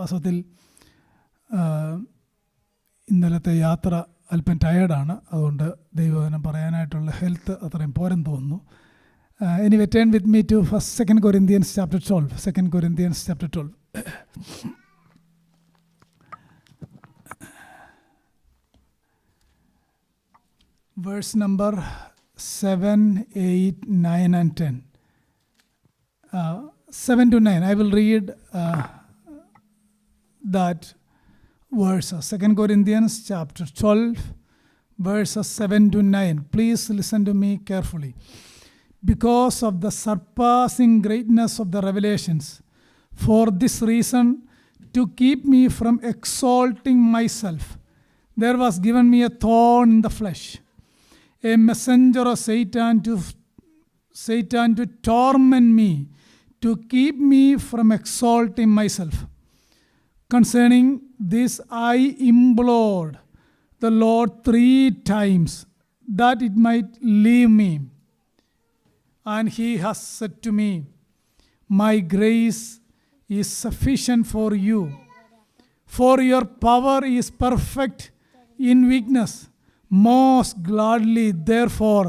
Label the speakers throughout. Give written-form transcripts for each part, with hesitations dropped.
Speaker 1: വാസ്തവത്തിൽ ഇന്നലത്തെ യാത്ര അല്പം ടയേർഡാണ്, അതുകൊണ്ട് ദൈവവചനം പറയാനായിട്ടുള്ള ഹെൽത്ത് അത്രയും പോരെന്ന് തോന്നുന്നു. Anyway, turn with me to 2 Corinthians chapter 12. 2 Corinthians chapter 12. Verse number 7, 8, 9 and 10. 7 to 9. I will read that verses. 2 Corinthians chapter 12, verses 7 to 9. Please listen to me carefully. Because of the surpassing greatness of the revelations, for this reason, to keep me from exalting myself, there was given me a thorn in the flesh, a messenger of Satan to torment me, to keep me from exalting myself. Concerning this I implored the Lord 3 times, that it might leave me. And he has said to me, my grace is sufficient for you, for your power is perfect in weakness. Most gladly, therefore,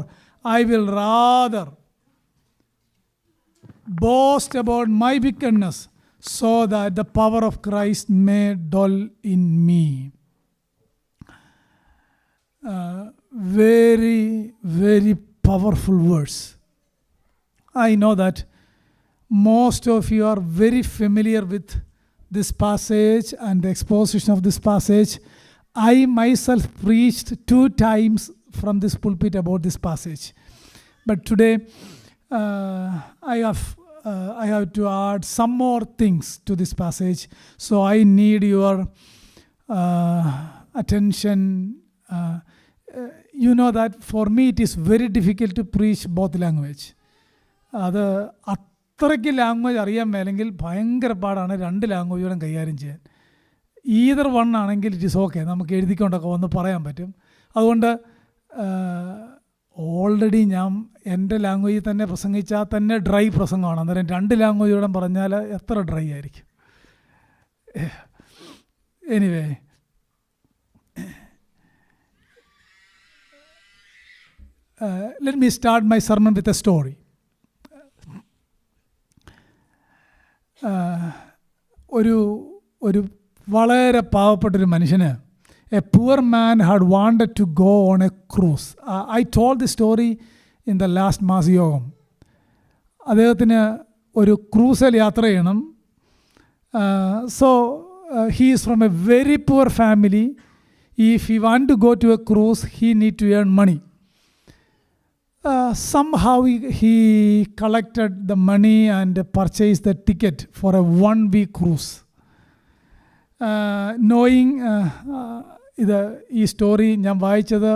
Speaker 1: I will rather boast about my wickedness, so that the power of Christ may dwell in me. Very, very powerful verse. I know that most of you are very familiar with this passage and the exposition of this passage. I myself preached 2 times from this pulpit about this passage. But today I have to add some more things to this passage. So I need your attention. You know that for me it is very difficult to preach both language. അത് അത്രയ്ക്ക് language അറിയാൻ മേലെങ്കിൽ ഭയങ്കര പാടാണ് 2 ലാംഗ്വേജുകളും കൈകാര്യം ചെയ്യാൻ. Ether one ആണെങ്കിൽ it is okay, നമുക്ക് എഴുതിക്കൊണ്ടൊക്കെ ഒന്ന് പറയാൻ പറ്റും. അതുകൊണ്ട് ഓൾറെഡി ഞാൻ എൻ്റെ ലാംഗ്വേജിൽ തന്നെ പ്രസംഗിച്ചാൽ തന്നെ ഡ്രൈ പ്രസംഗമാണ്. അന്നേരം 2 ലാംഗ്വേജോടെ പറഞ്ഞാൽ എത്ര ഡ്രൈ ആയിരിക്കും. Anyway, let me start my sermon with a story. ഒരു വളരെ പാവപ്പെട്ടൊരു മനുഷ്യന്, a poor man had wanted to go on a cruise. I told the story in the last മാസയോഗം. അദ്ദേഹത്തിന് ഒരു ക്രൂസിൽ യാത്ര ചെയ്യണം. So he is from a very poor family. If he want to go to a cruise, he need to earn money. Somehow he collected the money and purchased the ticket for a 1-week cruise. Knowing ഈ story ഞാൻ വായിച്ചത്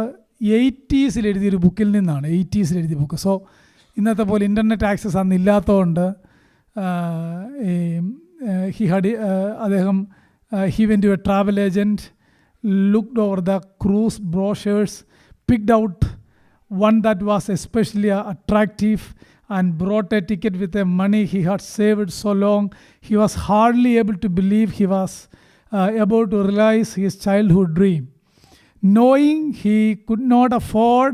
Speaker 1: 80s എഴുതിയൊരു ബുക്കിൽ നിന്നാണ്. 80s എഴുതിയ book. So ഇന്നത്തെ പോലെ internet access അന്ന് ഇല്ലാത്തതുകൊണ്ട് അദ്ദേഹം he went to a travel agent, looked over the cruise brochures, picked out one that was especially attractive and brought a ticket with the money he had saved so long. He was hardly able to believe he was about to realize his childhood dream. Knowing he could not afford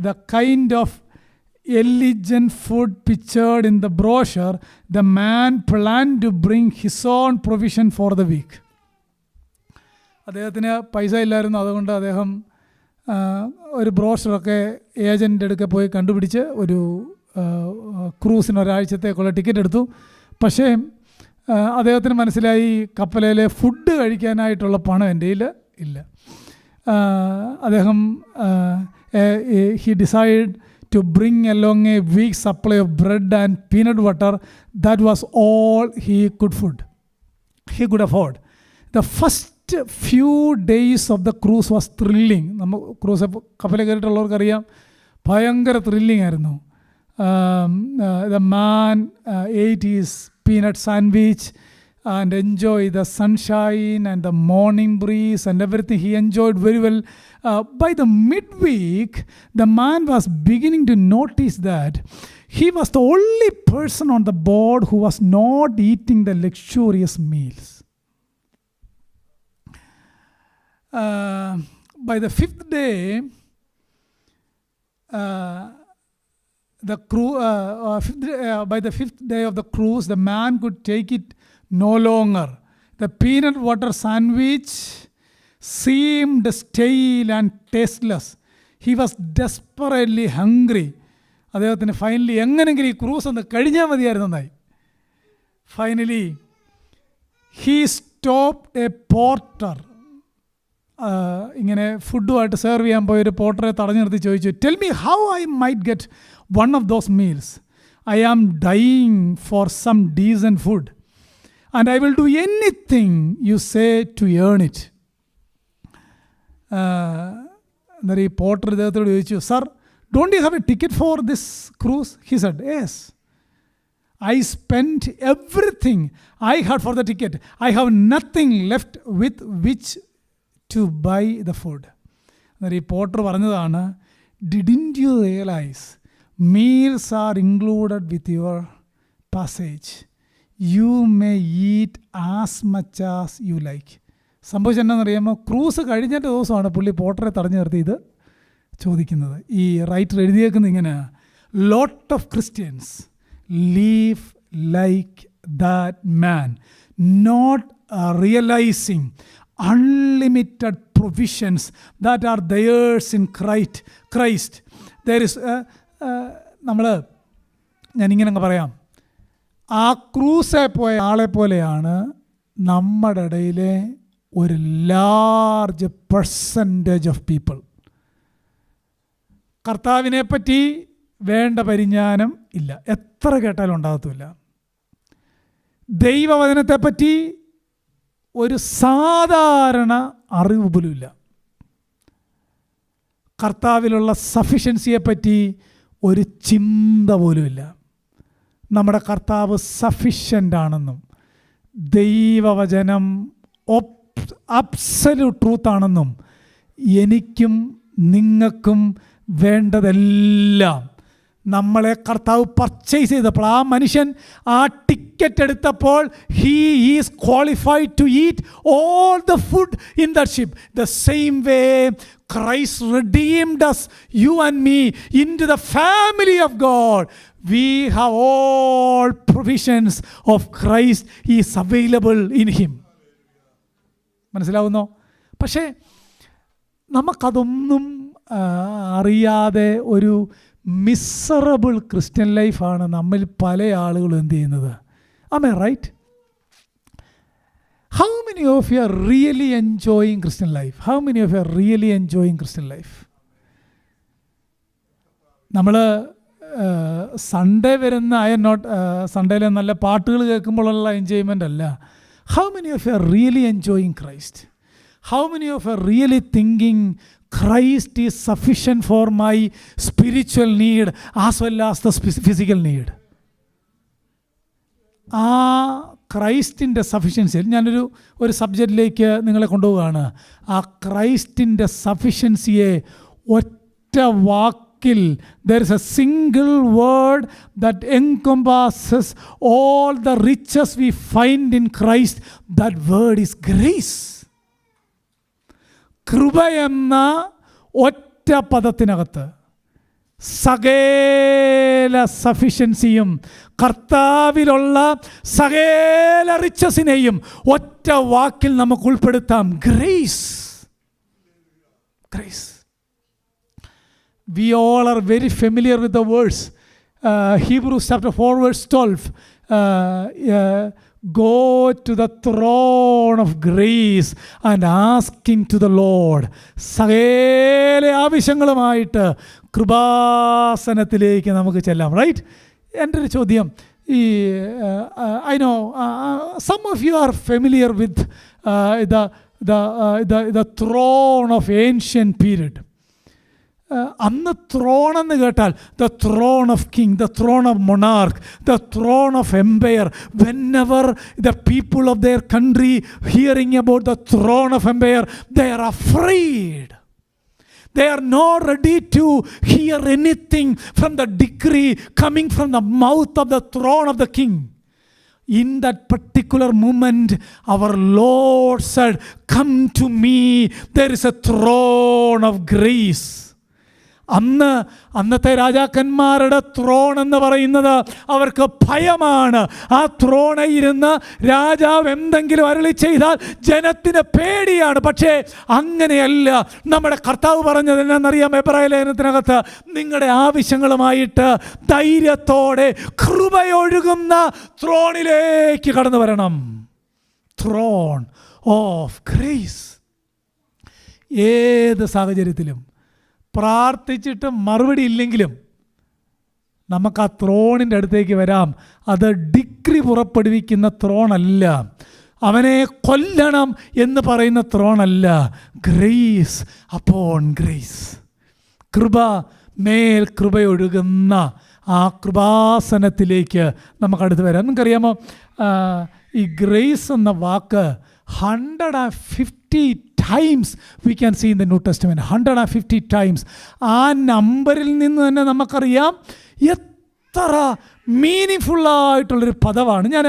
Speaker 1: the kind of elegant food pictured in the brochure, the man planned to bring his own provision for the week. അദ്ദേഹത്തിന് പൈസ ഇല്ലായിരുന്നു. അതുകൊണ്ട് അദ്ദേഹം ഒരു ബ്രോഷറൊക്കെ agent അടുക്കെ പോയി കണ്ടുപിടിച്ച് ഒരു ക്രൂസിന് ഒരാഴ്ചത്തേക്കുള്ള ticket എടുത്തു. പക്ഷേ അദ്ദേഹത്തിന് മനസ്സിലായി കപ്പലിലെ ഫുഡ് കഴിക്കാനായിട്ടുള്ള പണം എൻ്റെ കയ്യിൽ ഇല്ല. അദ്ദേഹം he decided to bring along a week's supply of bread and peanut butter. That was all he could afford. The first few days of the cruise was thrilling. നമ്മൾ ക്രൂസ് കപ്പലിൽ കയറിയിട്ടുള്ളവർക്കറിയാം, ഭയങ്കര ത്രില്ലിംഗ് ആയിരുന്നു. The man ate his peanut sandwich and enjoyed the sunshine and the morning breeze and everything. He enjoyed very well. By the midweek, the man was beginning to notice that he was the only person on the board who was not eating the luxurious meals. By the fifth day, by the fifth day of the cruise, the man could take it no longer. The peanut butter sandwich seemed stale and tasteless. He was desperately hungry. അദ്ദേഹത്തിന് finally എങ്ങനെങ്കിലും ഈ cruise ഒന്ന് കഴിഞ്ഞാൽ മതിയായിരുന്നായി. Finally he stopped a porter. ഇങ്ങനെ ഫുഡുമായിട്ട് serve ചെയ്യാൻ പോയൊരു പോർട്ടറെ തടഞ്ഞു നിർത്തി ചോദിച്ചു, tell me how I might get one of those meals. I am dying for some decent food and I will do anything you say to earn it. അന്നേരം ഈ പോർട്ടർ ഇദ്ദേഹത്തോട് ചോദിച്ചു, sir, don't you have a ticket for this cruise? He said, yes. I spent everything I had for the ticket. I have nothing left with which to buy the food. അന്നേരം ഈ Porter പറഞ്ഞതാണ്, didn't you realize meals are included with your passage? You may eat as much as you like. സംഭവിച്ചത് എന്താണെന്നറിയാമോ? Cruise കഴിഞ്ഞിട്ട് ദിവസമാണ് പുള്ളി പോർട്ടറെ തടഞ്ഞു നിർത്തി ഇത് ചോദിക്കുന്നത്. ഈ റൈറ്റർ എഴുതിയേക്കുന്നത് ഇങ്ങനെ, lot of Christians live like that man, not realising unlimited provisions that are theirs in Christ. There is ഞാനിങ്ങനെ അങ്ങ് പറയാം, ആ ക്രൂസെ പോയ ആളെ പോലെയാണ് നമ്മുടെ ഇടയിലെ ഒരു ലാർജ് പെർസെൻറ്റേജ് ഓഫ് പീപ്പിൾ. കർത്താവിനെ പറ്റി വേണ്ട പരിജ്ഞാനം ഇല്ല, എത്ര കേട്ടാലും ഉണ്ടാകത്തുമില്ല. ദൈവവചനത്തെപ്പറ്റി ഒരു സാധാരണ അറിവ് പോലും ഇല്ല. കർത്താവിലുള്ള സഫിഷ്യൻസിയെപ്പറ്റി ഒരു ചിന്ത പോലുമില്ല. നമ്മുടെ കർത്താവ് സഫിഷ്യൻ്റ് ആണെന്നും ദൈവവചനം അബ്സല്യൂട്ട് ട്രൂത്താണെന്നും എനിക്കും നിങ്ങൾക്കും വേണ്ടതെല്ലാം നമ്മളെ കർത്താവ് പർച്ചേസ് ചെയ്തപ്പോൾ, ആ മനുഷ്യൻ ആ ടിക്കറ്റ് എടുത്തപ്പോൾ, he is qualified to eat all the food in the ship. The same way Christ redeemed us, you and me, into the family of God. We have all provisions of Christ. He is available in him. മനസ്സിലാവുന്നോ? പക്ഷേ നമുക്കതൊന്നും അറിയാതെ ഒരു miserable Christian ലൈഫാണ് നമ്മിൽ പല ആളുകളും എന്ത് ചെയ്യുന്നത്. Am I right? How many of you are really enjoying Christian life? How many of you are really enjoying Christian life? നമ്മൾ സൺഡേ വരുന്ന സൺഡേയിലെ നല്ല പാട്ടുകൾ കേൾക്കുമ്പോഴുള്ള എൻജോയ്മെൻ്റ് അല്ല. How many of you are really enjoying Christ? How many of you are really thinking Christ is sufficient for my spiritual need as well as the physical need? ആ ക്രൈസ്റ്റിൻ്റെ സഫിഷ്യൻസിയിൽ ഞാനൊരു സബ്ജക്റ്റിലേക്ക് നിങ്ങളെ കൊണ്ടുപോവുകയാണ്. ആ ക്രൈസ്റ്റിൻ്റെ സഫിഷ്യൻസിയെ ഒറ്റ വാക്കിൽ, there is a single word that encompasses all the riches we find in Christ. That word is grace. കൃപ എന്ന ഒറ്റ പദത്തിനകത്ത് സകല സഫിഷ്യൻസിയും, കർത്താവിലുള്ള സകല റിച്ചസിനെയും ഒറ്റ വാക്കിൽ നമുക്ക് ഉൾപ്പെടുത്താം. Grace. Grace. We all are very familiar with the words. Hebrews chapter 4 verse 12. Go to the throne of grace and asking to the Lord. സകല ആവശ്യങ്ങളുമായിട്ട് കൃപാസനത്തിലേക്ക് നമുക്ക് ചെല്ലാം. റൈറ്റ്? എൻ്റെ ഒരു ചോദ്യം, ഈ I know some of you are familiar with the throne of ancient period. അന്ന് throne എന്ന് കേട്ടാൽ the throne of king, the throne of monarch, the throne of empire. Whenever the people of their country hearing about the throne of empire, they are afraid. They are not ready to hear anything from the decree coming from the mouth of the throne of the king. In that particular moment, our Lord said, "Come to me, there is a throne of grace." അന്നത്തെ രാജാക്കന്മാരുടെ thrown എന്ന് പറയുന്നത് അവർക്ക് ഭയമാണ്. ആ ത്രോണിൽ ഇരുന്ന് രാജാവ് എന്തെങ്കിലും അരുളി ചെയ്താൽ ജനത്തിന് പേടിയാണ്. പക്ഷേ അങ്ങനെയല്ല. നമ്മുടെ കർത്താവ് പറഞ്ഞത് എന്നാണെന്നറിയാം? എബ്രായ ലേഖനത്തിനകത്ത്, നിങ്ങളുടെ ആവശ്യങ്ങളുമായിട്ട് ധൈര്യത്തോടെ കൃപയൊഴുകുന്ന ത്രോണിലേക്ക് കടന്നു വരണം. Thrown of grace. ഏത് സാഹചര്യത്തിലും പ്രാർത്ഥിച്ചിട്ട് മറുപടി ഇല്ലെങ്കിലും നമുക്ക് ആ ത്രോണിൻ്റെ അടുത്തേക്ക് വരാം. അത് ഡിഗ്രി പുറപ്പെടുവിക്കുന്ന ത്രോണല്ല, അവനെ കൊല്ലണം എന്ന് പറയുന്ന ത്രോണല്ല. ഗ്രേസ് അപ്പോൺ ഗ്രേസ്, കൃപ മേൽ കൃപയൊഴുകുന്ന ആ കൃപാസനത്തിലേക്ക് നമുക്കടുത്ത് വരാം. നിങ്ങൾക്കറിയാമോ, ഈ ഗ്രേസ് എന്ന വാക്ക് 150 times we can see in the New Testament. 150 times. ആ നമ്പറിൽ നിന്ന് തന്നെ നമുക്കറിയാം എത്ര മീനിങ് ആയിട്ടുള്ളൊരു പദമാണ്. ഞാൻ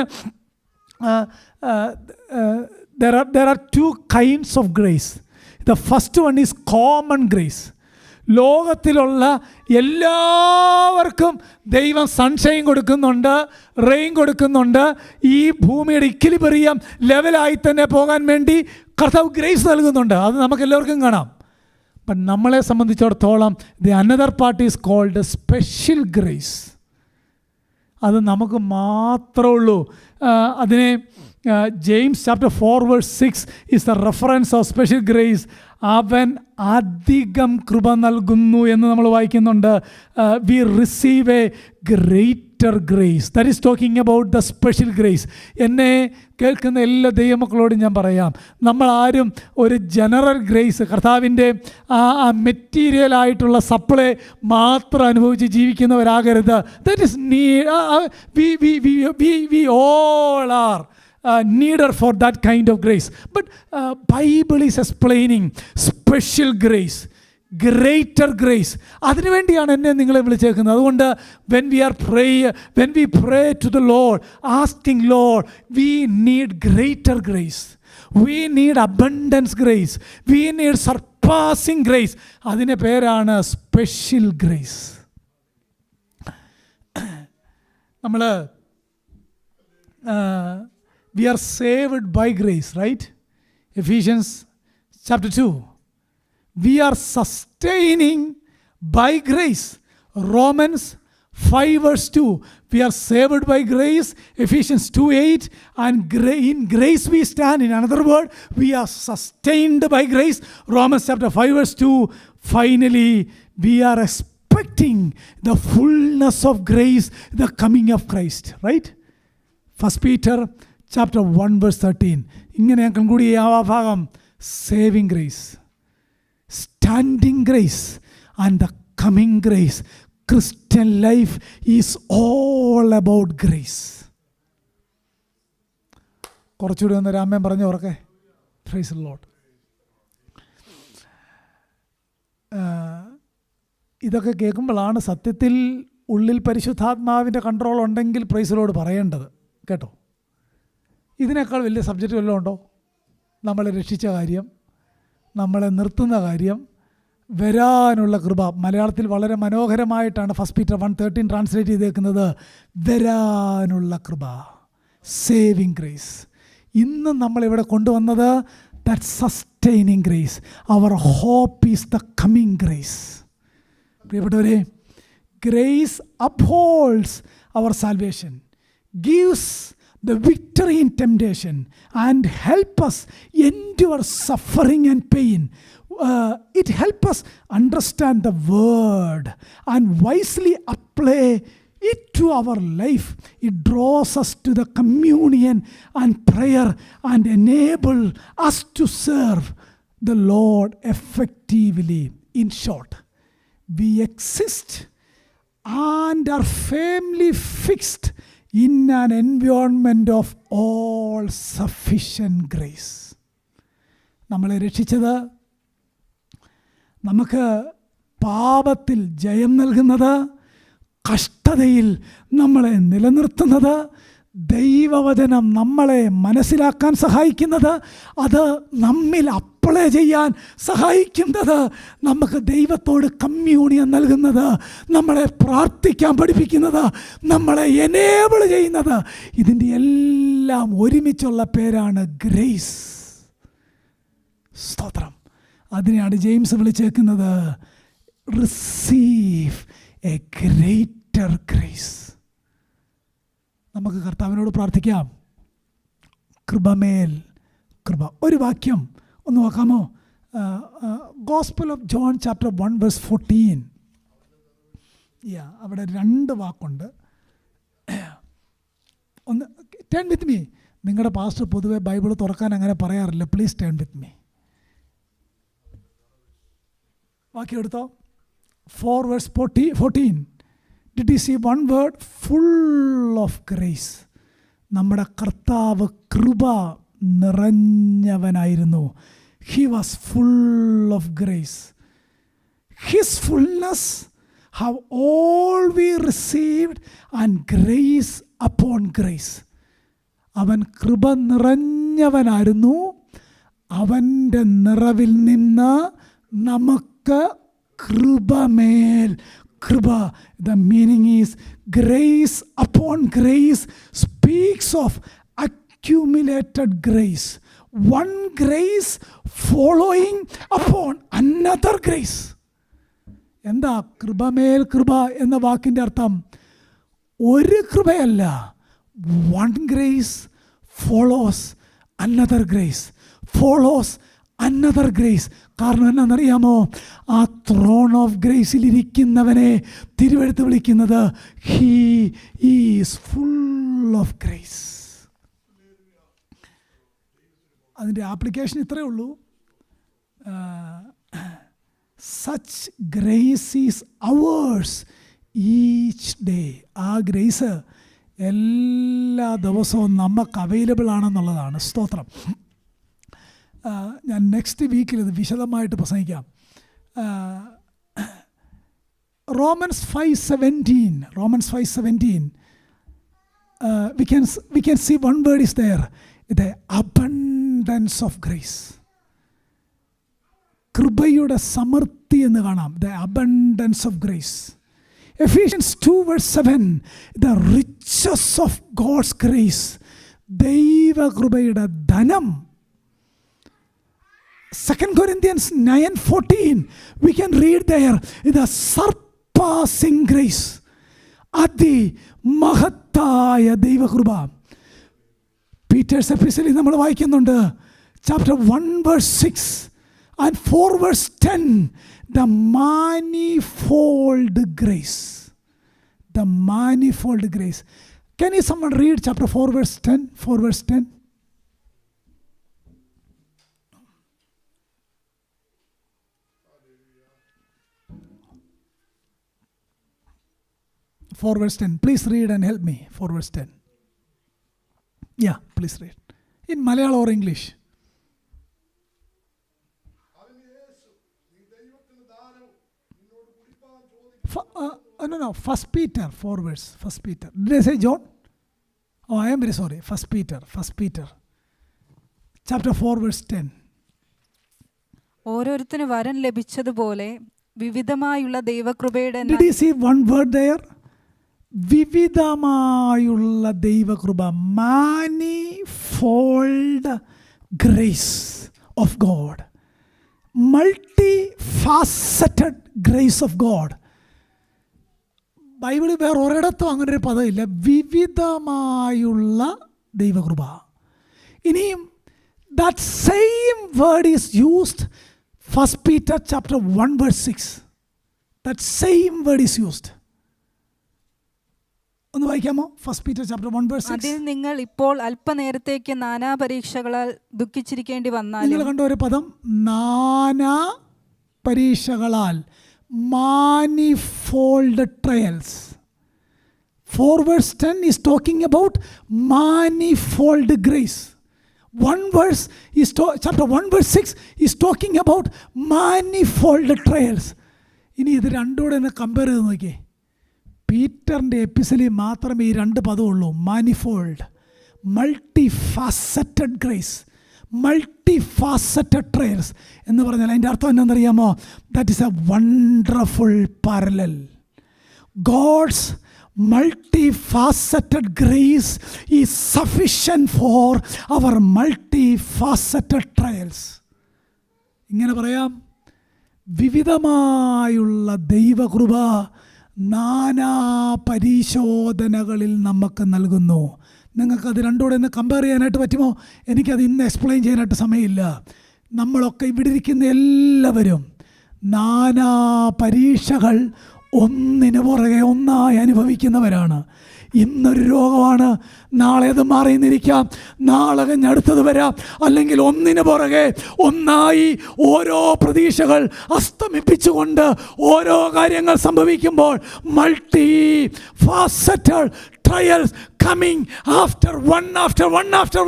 Speaker 1: there are two kinds of grace. The first one is common grace. ലോകത്തിലുള്ള എല്ലാവർക്കും ദൈവം സൺഷൈൻ കൊടുക്കുന്നുണ്ട്, റെയിൻ കൊടുക്കുന്നുണ്ട്. ഈ ഭൂമിയുടെ ഇക്വിലിബ്രിയം ലെവലായി തന്നെ പോകാൻ വേണ്ടി കർത്താവ് ഗ്രേസ് നൽകുന്നുണ്ട്. അത് നമുക്ക് എല്ലാവർക്കും കാണാം. അപ്പം നമ്മളെ സംബന്ധിച്ചിടത്തോളം the another part is called special grace. അത് നമുക്ക് മാത്രമേ ഉള്ളൂ. അതിനെ James chapter 4 verse 6 is the reference of special grace. അവൻ അധികം കൃപ നൽകുന്നു എന്ന് നമ്മൾ വായിക്കുന്നുണ്ട്. We receive a greater grace. That is talking about the special grace. എന്നെ കേൾക്കുന്ന എല്ലാ ദൈവമക്കളോടും ഞാൻ പറയാം, നമ്മൾ ആരും ഒരു ജനറൽ ഗ്രേസ്, കർത്താവിൻ്റെ ആ മെറ്റീരിയൽ ആയിട്ടുള്ള സപ്ലൈ മാത്രം അനുഭവിച്ച് ജീവിക്കുന്നവരാകരുത്. That is need. We all are needed for that kind of grace. But Bible is explaining special grace, greater grace. അതിനുവേണ്ടിയാണ് എന്നെ നിങ്ങളെ വിളിച്ചേക്കുന്നത്. അതുകൊണ്ട് when we pray to the Lord, asking Lord, we need greater grace, we need abundance grace, we need surpassing grace. അതിൻ്റെ പേരാണ് special grace. നമ്മൾ we are saved by grace, right? Ephesians chapter 2. We are sustaining by grace. Romans 5 verse 2. We are saved by grace. Ephesians 2:8. And in grace we stand. In another word, we are sustained by grace. Romans chapter 5 verse 2. Finally, we are expecting the fullness of grace, the coming of Christ, right? 1 Peter chapter 1 verse 13. ഇങ്ങനെ ഞാൻ conclude ചെയ്യാം ആ ഭാഗം. Saving grace, standing grace and the coming grace. Christian life is all about grace. കുറച്ചുകൂടി ഒന്ന് രാമൻ പറഞ്ഞു ഉറക്കെ. Praise the Lord. ഇതൊക്കെ കേൾക്കുമ്പോഴാണ് സത്യത്തിൽ ഉള്ളിൽ പരിശുദ്ധാത്മാവിൻ്റെ കൺട്രോൾ ഉണ്ടെങ്കിൽ പ്രൈസ് ദി ലോർഡ് പറയേണ്ടത് കേട്ടോ. ഇതിനേക്കാൾ വലിയ സബ്ജക്റ്റ് വല്ലതും ഉണ്ടോ? നമ്മളെ രക്ഷിച്ച കാര്യം, നമ്മളെ നിർത്തുന്ന കാര്യം, വരാനുള്ള കൃപ. മലയാളത്തിൽ വളരെ മനോഹരമായിട്ടാണ് 1 Peter 1:13 ട്രാൻസ്ലേറ്റ് ചെയ്തേക്കുന്നത്. വരാനുള്ള കൃപ, സേവിങ് ഗ്രേസ്. ഇന്ന് നമ്മളിവിടെ കൊണ്ടുവന്നത് that sustaining grace. Our hope is the coming grace. പ്രിയപ്പെട്ടവരെ, grace upholds our salvation, gives the victory in temptation, and help us endure suffering and pain. It helps us understand the word and wisely apply it to our life. It draws us to the communion and prayer and enable us to serve the Lord effectively. In short, we exist and are firmly fixed in an environment of all sufficient grace. നമ്മളെ രക്ഷിച്ചത് നമുക്ക് പാപത്തിൽ ജയം നൽകുന്നത്, കഷ്ടതയിൽ നമ്മളെ നിലനിർത്തുന്നത്, ദൈവവചനം നമ്മളെ മനസ്സിലാക്കാൻ സഹായിക്കുന്നത്, അത് നമ്മിൽ അപ്ലൈ ചെയ്യാൻ സഹായിക്കുന്നത്, നമുക്ക് ദൈവത്തോട് കമ്മ്യൂണിയൻ നൽകുന്നത്, നമ്മളെ പ്രാർത്ഥിക്കാൻ പഠിപ്പിക്കുന്നത്, നമ്മളെ എനേബിൾ ചെയ്യുന്നത്, ഇതിൻ്റെ എല്ലാം ഒരുമിച്ചുള്ള പേരാണ് ഗ്രേസ്. സ്തോത്രം. അതിനെയാണ് ജെയിംസ് വിളിച്ചേക്കുന്നത് റിസീവ് എ ഗ്രേറ്റർ ഗ്രേസ്. നമുക്ക് കർത്താവിനോട് പ്രാർത്ഥിക്കാം. കൃപമേൽ കൃപ. ഒരു വാക്യം ഒന്ന് നോക്കാമോ? Gospel of John chapter 1:14. അവിടെ 2 വാക്കുണ്ട്. ഒന്ന് ടേൺ വിത്ത് മീ. നിങ്ങളുടെ പാസ്റ്റർ പൊതുവെ ബൈബിൾ തുറക്കാൻ അങ്ങനെ പറയാറില്ല. Please turn with me. വാക്യം എടുത്തോ. 4:14. Did you see one word? Full of grace. നമ്മുടെ കർത്താവ് കൃപ നിറഞ്ഞവനായിരുന്നു. He was full of grace. His fullness have all we received and grace upon grace. അവൻ കൃപ നിറഞ്ഞവനായിരുന്നു. അവൻ്റെ നിറവിൽ നിന്ന് നമുക്ക് കൃപമേൽ കൃപ. The meaning is grace upon grace speaks of accumulated grace. One grace following upon another grace. എന്താ കൃപമേൽ കൃപ എന്ന വാക്കിൻ്റെ അർത്ഥം? ഒരു കൃപയല്ല, one grace follows another grace, follows another grace. കാരണം എന്നാണെന്നറിയാമോ? ആ ത്രോൺ ഓഫ് ഗ്രേസിൽ ഇരിക്കുന്നവനെ തിരുവെഴുത്ത് വിളിക്കുന്നത് he is full of grace. അതിൻ്റെ ആപ്ലിക്കേഷൻ ഇത്രയേ ഉള്ളൂ. Such grace is hours each day. ആ ഗ്രേസ് എല്ലാ ദിവസവും നമുക്ക് അവൈലബിൾ ആണെന്നുള്ളതാണ്. സ്തോത്രം. ഞാൻ നെക്സ്റ്റ് വീക്കിൽ ഇത് വിശദമായിട്ട് പ്രസംഗിക്കാം. Romans 5:17. We can see one word is there. The abundance of grace. കൃപയുടെ സമൃദ്ധി എന്ന് കാണാം. The abundance of grace. Ephesians 2:7. The riches of God's grace. ദൈവകൃപയുടെ ധനം. 2 Corinthians 9:14. We can read there, the surpassing grace. അതിമഹത്തായ ദൈവകൃപ. പീറ്റേഴ്സ് എപ്പിസ്റ്റലിൽ നമ്മൾ വായിക്കുന്നുണ്ട്. Chapter 1:6 and 4:10. The manifold grace. The manifold grace. Can you someone read chapter 4:10? 4:10. 4:10. Please read and help me. 4:10. Yeah, please read. In Malayalam or English? No. 1 Peter 4 verse. 1 Peter. Did I say John? Oh, I am very sorry. 1 Peter. Chapter 4:10.
Speaker 2: ഓരോരുത്തന് വരം ലഭിച്ചതുപോലെ വിവിധമായുള്ള ദൈവകൃപയുടെ.
Speaker 1: Did you see one word there? വിവിധമായുള്ള ദൈവകൃപ. Manifold grace of God. Multifaceted grace of God. ബൈബിളിൽ വേറെ ഒരിടത്തും അങ്ങനെ ഒരു പദമില്ല. വിവിധമായുള്ള ദൈവകൃപ. ഇനിയും that same word is used 1 Peter chapter 1:6. That same word is used. ഒന്ന് വായിക്കാമോ? 1 Peter chapter 1:6.
Speaker 2: അതിൽ നിങ്ങൾ ഇപ്പോൾ അല്പനേരത്തേക്ക് നാനാ പരീക്ഷകളാൽ ദുഃഖിച്ചിരിക്കേണ്ടി വന്നാലും.
Speaker 1: നിങ്ങൾ കണ്ട ഒരു പദം, നാനാ പരീക്ഷകളാൽ. manifold trials. 4:10 is talking about manifold grace. chapter 1 verse 6 is talking about manifold trials. ഇനി ഇത് രണ്ടുകൂടെ ഒന്ന് കമ്പയർ ചെയ്ത് നോക്കിയേ. പീറ്ററിൻ്റെ എപ്പിസലിൽ മാത്രമേ ഈ രണ്ട് പദമുള്ളൂ, manifold, multi faceted grace, multi faceted trials എന്ന് പറഞ്ഞാൽ അതിൻ്റെ അർത്ഥം എന്താണെന്നറിയാമോ? That is a wonderful parallel. God's multifaceted grace is sufficient for our multifaceted trials. ഇങ്ങനെ പറയാം, വിവിധമായുള്ള ദൈവകൃപ നാനാ പരിശോധനകളിൽ നമുക്ക് നൽകുന്നു. നിങ്ങൾക്കത് രണ്ടുകൂടെ ഒന്ന് കമ്പയർ ചെയ്യാനായിട്ട് പറ്റുമോ? എനിക്കത് ഇന്ന് എക്സ്പ്ലെയിൻ ചെയ്യാനായിട്ട് സമയമില്ല. നമ്മളൊക്കെ ഇവിടെ ഇരിക്കുന്ന എല്ലാവരും നാനാ പരീക്ഷകൾ ഒന്നിനു പുറകെ ഒന്നായി അനുഭവിക്കുന്നവരാണ്. ഇന്നൊരു രോഗമാണ്, നാളെ അത് മാറിയെന്നിരിക്കാം, നാളെ കഴിഞ്ഞടുത്തത് വരാം. അല്ലെങ്കിൽ ഒന്നിനു പുറകെ ഒന്നായി ഓരോ പ്രതീക്ഷകൾ അസ്തമിപ്പിച്ചുകൊണ്ട് ഓരോ കാര്യങ്ങൾ സംഭവിക്കുമ്പോൾ multi faceted trials coming after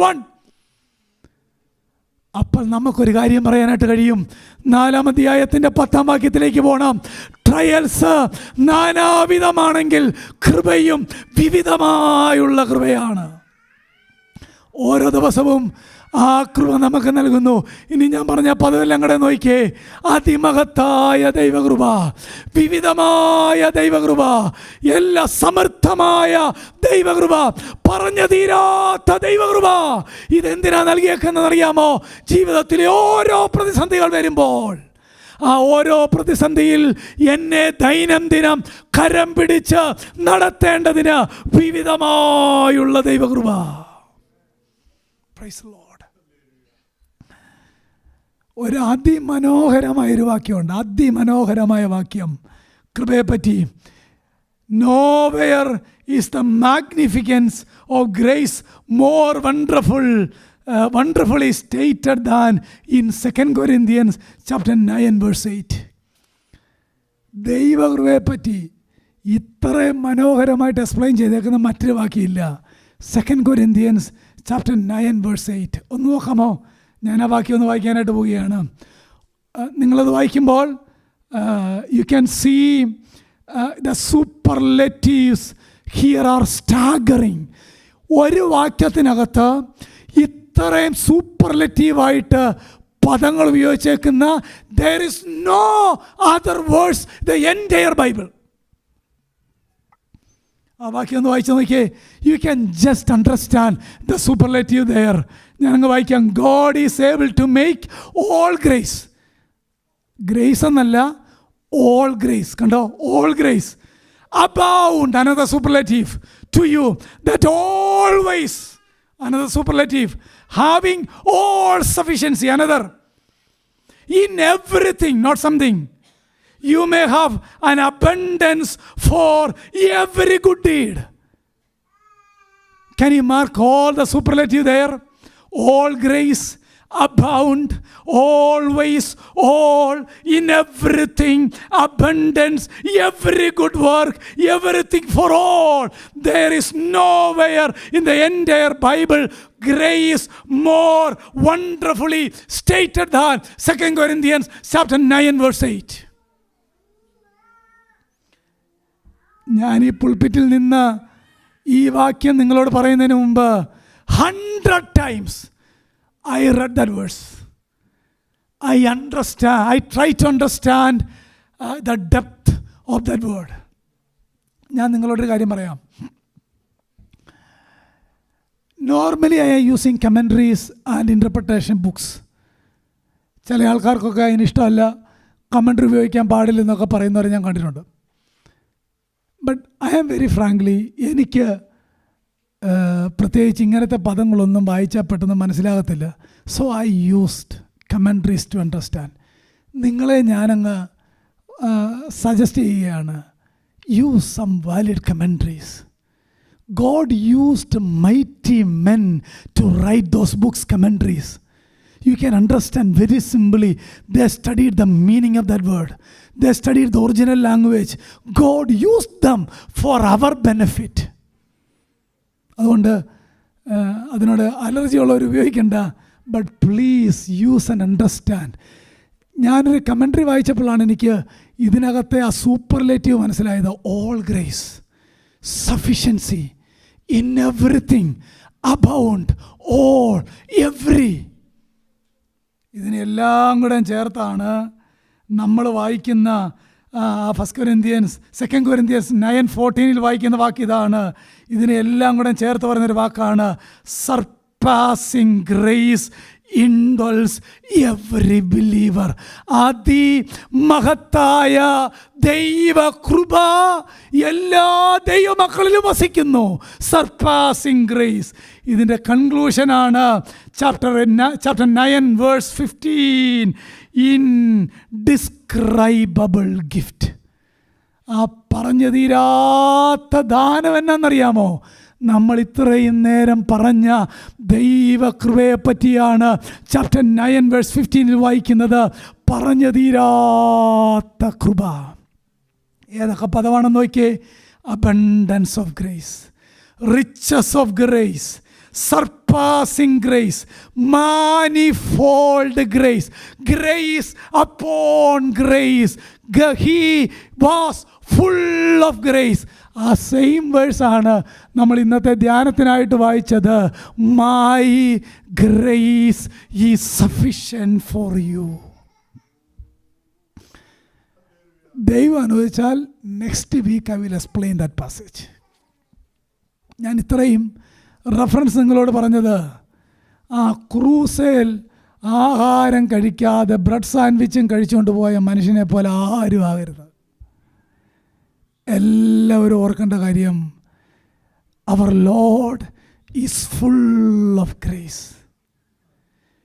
Speaker 1: one. അപ്പോൾ നമുക്കൊരു കാര്യം പറയാനായിട്ട് കഴിയും. 4-ാം അധ്യായത്തിൻ്റെ 10-ാം വാക്യത്തിലേക്ക് പോകണം. ട്രയൽസ് നാനാവിധമാണെങ്കിൽ കൃപയും വിവിധമായുള്ള കൃപയാണ്. ഓരോ ദിവസവും ആ കൃപ നമുക്ക് നൽകുന്നു. ഇനി ഞാൻ പറഞ്ഞ പദമെല്ലാം കൂടെ നോക്കിയേ. അതിമഹത്തായ ദൈവകൃപ, വിവിധമായ ദൈവകൃപ, എല്ലാ സമർത്ഥമായ ദൈവകൃപ, പറഞ്ഞു തീരാത്ത ദൈവകൃപ. ഇതെന്തിനാ നൽകിയേക്കുന്നത് അറിയാമോ? ജീവിതത്തിലെ ഓരോ പ്രതിസന്ധികൾ വരുമ്പോൾ ആ ഓരോ പ്രതിസന്ധിയിൽ എന്നെ ദൈനംദിനം കരം പിടിച്ച് നടത്തേണ്ടതിന് വിവിധമായുള്ള ദൈവകൃപ. Praise the Lord. ഒരു അതിമനോഹരമായൊരു വാക്യമുണ്ട്, അതിമനോഹരമായ വാക്യം കൃപയെപ്പറ്റി. Nowhere is the magnificence of grace more wonderfully stated than in 2 Corinthians chapter 9 verse 8. ദൈവകൃപയെപ്പറ്റി ഇത്രയും മനോഹരമായിട്ട് എക്സ്പ്ലെയിൻ ചെയ്തേക്കുന്ന മറ്റൊരു വാക്യമില്ല. 2 Corinthians chapter 9 verse 8 ഒന്ന് നോക്കാമോ? ഞാൻ ആ വാക്യം ഒന്ന് വായിക്കാനായിട്ട് പോവുകയാണ്. നിങ്ങളത് വായിക്കുമ്പോൾ you can see the superlatives here are staggering. ഒരു വാക്യത്തിനകത്ത് ഇത്രയും സൂപ്പർലെറ്റീവായിട്ട് പദങ്ങൾ ഉപയോഗിച്ചേക്കുന്ന there is no other words the entire Bible. ആ വാക്യം ഒന്ന് വായിച്ചു നോക്കിയേ. You can just understand the superlative there. ഞാനങ്ങ് വായിക്കാം. God is able to make all grace, grace എന്നല്ല, ഓൾ ഗ്രേസ്. കണ്ടോ? All grace abound, another superlative, to you that always, another superlative, having all sufficiency, another, in everything, not something, you may have an abundance for every good deed. Can you mark all the superlative there? All grace, abound, always, all, in everything, abundance, every good work, everything for all. There is nowhere in the entire Bible grace more wonderfully stated than 2 Corinthians chapter 9 verse 8. ഞാൻ ഈ പുൾപിറ്റിൽ നിന്ന് ഈ വാക്യം നിങ്ങളോട് പറയുന്നതിന് മുമ്പ് 100 times I read that verse. I try to understand the depth of that word. ഞാൻ നിങ്ങളോടൊരു കാര്യം പറയാം. Normally I am using commentaries and interpretation books. ചില ആൾക്കാർക്കൊക്കെ അതിന് ഇഷ്ടമല്ല, കമൻട്രി ഉപയോഗിക്കാൻ പാടില്ലെന്നൊക്കെ പറയുന്നവരെ ഞാൻ കണ്ടിട്ടുണ്ട്. But I am very frankly, എനിക്ക് പ്രത്യേകിച്ച് ഇങ്ങനത്തെ പദങ്ങളൊന്നും വായിച്ചാൽ പെട്ടെന്ന് മനസ്സിലാകത്തില്ല. So I used commentaries to understand. നിങ്ങളെ ഞാനങ്ങ് സജസ്റ്റ് ചെയ്യുകയാണ്, use some valid commentaries. God used mighty men to write those books, commentaries. You can understand very simply. They studied the meaning of that word. They studied the original language. God used them for our benefit. അതുകൊണ്ട് അതിനോട് allergy ഉള്ളവർ ഉപയോഗിക്കണ്ട. But please use and understand. ഞാനൊരു commentary വായിച്ചപ്പോഴാണ് എനിക്ക് ഇതിനകത്തെ ആ superlative മനസ്സിലായത്. All grace, sufficiency in everything, abound, all, every. ഇതിനെല്ലാം കൂടെ ചേർത്താണ് നമ്മൾ വായിക്കുന്ന 1 Corinthians 2 Corinthians 9:14 വായിക്കുന്ന വാക്ക് ഇതാണ്. ഇതിനെല്ലാം കൂടെ ചേർത്ത് പറയുന്നൊരു വാക്കാണ് സർപ്പാസിങ് ഗ്രേസ് indwells every believer. അതിമഹത്തായ ദൈവകൃപ എല്ലാ ദൈവമക്കളിലും വസിക്കുന്നു. സർപ്പാസിങ് ഗ്രേസ്. ഇതിൻ്റെ കൺക്ലൂഷനാണ് ചാപ്റ്റർ 9 വേഴ്സ് 15. Indescribable gift. ആ പറഞ്ഞു തീരാത്ത ദാനം എന്നാണെന്നറിയാമോ? നമ്മൾ ഇത്രയും നേരം പറഞ്ഞ ദൈവകൃപയെ പറ്റിയാണ് ചാപ്റ്റർ 9 വേഴ്സ് 15 വായിക്കുന്നത്. പറഞ്ഞു തീരാത്ത കൃപ. ഏതൊക്കെ പദമാണെന്ന് നോക്കിയേ. Abundance of grace, riches of grace, surpassing grace, manifold grace, grace upon grace. He was full of grace. ആ സെയിം വേഴ്സാണ് നമ്മൾ ഇന്നത്തെ ധ്യാനത്തിനായിട്ട് വായിച്ചത്. My grace is sufficient for you. ദൈവം അനുവദിച്ചാൽ next week I will explain that passage. ഞാൻ ഇത്രയും റെഫറൻസ് നിങ്ങളോട് പറഞ്ഞത് ആ ക്രൂസേൽ ആഹാരം കഴിക്കാതെ ബ്രെഡ് സാൻഡ്വിച്ചും കഴിച്ചുകൊണ്ട് പോയ മനുഷ്യനെ പോലെ ആരും ആകരുത്. എല്ലാവരും ഓർക്കേണ്ട കാര്യം, our Lord is full of grace.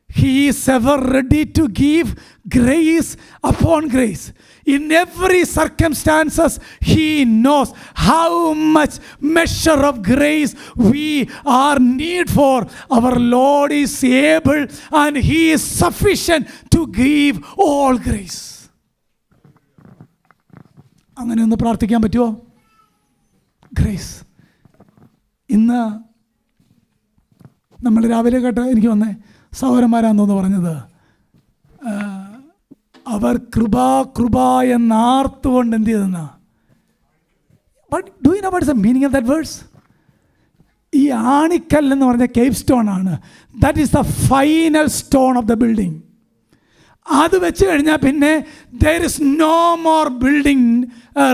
Speaker 1: He is ever ready to give grace upon grace. In every circumstances, He knows how much measure of grace we are need for. Our Lord is able and He is sufficient to give all grace. അങ്ങനെ ഒന്ന് പ്രാർത്ഥിക്കാൻ പറ്റുമോ? Grace. ഇന്ന് നമ്മൾ രാവിലെ കേട്ട എനിക്ക് വന്നേ സഹോദരന്മാരാണെന്ന് പറഞ്ഞത്, അവർ കൃപ എന്നാർത്തുകൊണ്ട് എന്ത് ചെയ്തെന്നാ. But do you know what is the meaning of that verse? ഈ ആണിക്കൽ എന്ന് പറഞ്ഞ കേവ് സ്റ്റോൺ ആണ്. That is the final stone of the building. അത് വെച്ച് കഴിഞ്ഞാൽ പിന്നെ there is no more building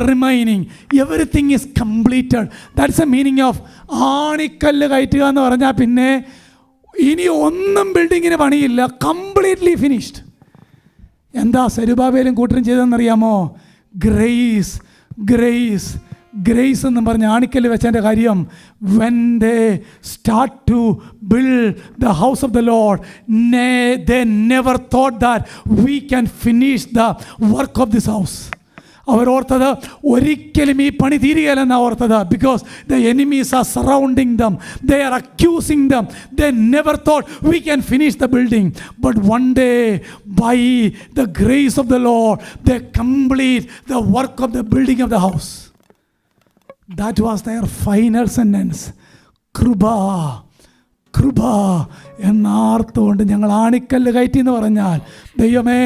Speaker 1: remaining. Everything is completed. That's the meaning of ആണിക്കല്ല് കയറ്റുക എന്ന് പറഞ്ഞാൽ പിന്നെ ഇനി ഒന്നും ബിൽഡിങ്ങിന് പണിയില്ല. Completely finished. എന്താ സെരുബാബേലും കൂട്ടരും ചെയ്തതെന്നറിയാമോ? ഗ്രേസ്, ഗ്രേസ്, ഗ്രേസ് എന്നും പറഞ്ഞ് ആണിക്കല്ല് വെച്ചതിൻ്റെ കാര്യം, when they start to build the house of the Lord, they never thought that we can finish the work of this house. അവരോർത്തത് ഒരിക്കലും ഈ പണി തീരുകയില്ലെന്നാണ് ഓർത്തത്. Because the enemies are surrounding them, they are accusing them. They never thought we can finish the building. But one day by the grace of the Lord they complete the work of the building of the house. That was their final sentence. കൃപ, കൃപ എന്നാർത്തുകൊണ്ട് ഞങ്ങൾ ആണിക്കല്ല് കയറ്റി എന്ന് പറഞ്ഞാൽ, ദൈവമേ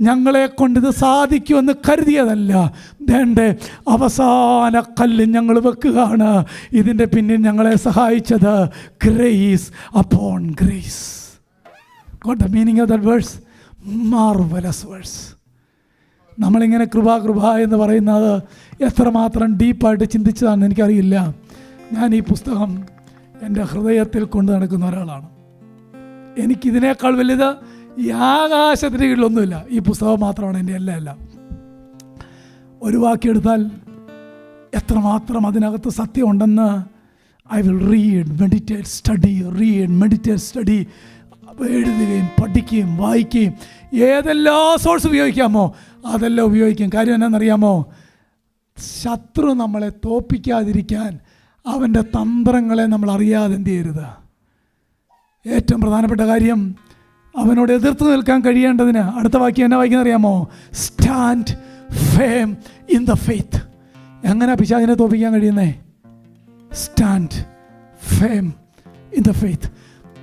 Speaker 1: ഞങ്ങളെ കൊണ്ടിത് സാധിക്കുമെന്ന് കരുതിയതല്ല, വേണ്ടേ അവസാന കല്ല് ഞങ്ങൾ വെക്കുകയാണ്. ഇതിൻ്റെ പിന്നിൽ ഞങ്ങളെ സഹായിച്ചത് grace upon grace. Got the meaning of that verse? Marvellous verse. നമ്മളിങ്ങനെ കൃപ എന്ന് പറയുന്നത് എത്രമാത്രം ഡീപ്പായിട്ട് ചിന്തിച്ചതാണെന്ന് എനിക്കറിയില്ല. ഞാൻ ഈ പുസ്തകം എൻ്റെ ഹൃദയത്തിൽ കൊണ്ടു നടക്കുന്ന ഒരാളാണ്. എനിക്കിതിനേക്കാൾ വലുത് ഈ ആകാശത്തിന് കീഴിലൊന്നുമില്ല. ഈ പുസ്തകം മാത്രമാണ് എൻ്റെ എല്ലാം. ഒരു വാക്യെടുത്താൽ എത്രമാത്രം അതിനകത്ത് സത്യമുണ്ടെന്ന് I will read, meditate, study, read, meditate, study. എഴുതുകയും പഠിക്കുകയും വായിക്കുകയും ഏതെല്ലാം സോഴ്സ് ഉപയോഗിക്കാമോ അതെല്ലാം ഉപയോഗിക്കും. കാര്യം എന്നാണെന്നറിയാമോ? ശത്രു നമ്മളെ തോൽപ്പിക്കാതിരിക്കാൻ അവൻ്റെ തന്ത്രങ്ങളെ നമ്മൾ അറിയാതെ എന്ത് ചെയ്യരുത്. ഏറ്റവും പ്രധാനപ്പെട്ട കാര്യം, അവനോട് എതിർത്ത് നിൽക്കാൻ കഴിയേണ്ടതിന് അടുത്ത വാക്യം എന്നാ വായിക്കുന്ന അറിയാമോ? Stand firm in the faith. എങ്ങനെ പിശാചിനെ തോൽപ്പിക്കാൻ കഴിയുന്നേ? Stand firm in the faith.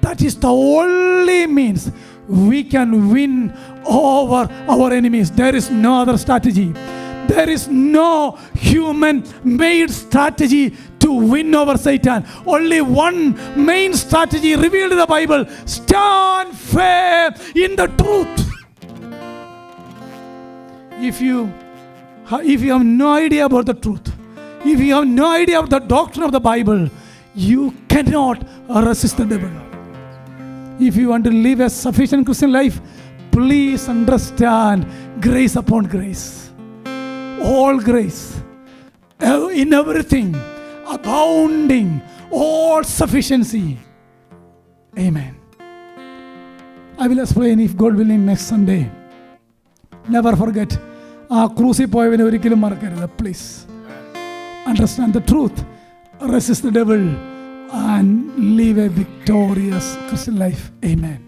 Speaker 1: That is the only means we can win over our enemies. There is no other strategy. There is no human-made strategy to win over Satan. Only one main strategy revealed in the Bible: stand firm in the truth. If you have no idea about the truth, if you have no idea about the doctrine of the Bible, you cannot resist the devil. If you want to live a sufficient Christian life, please understand grace upon grace. All grace, in everything, abounding, all sufficiency. Amen. I will explain, if God willing, next Sunday. Never forget, ആ ക്രൂസിൽ പോയവനെ ഒരിക്കലും മറക്കരുത്. Please understand the truth, resist the devil, and live a victorious Christian life. Amen.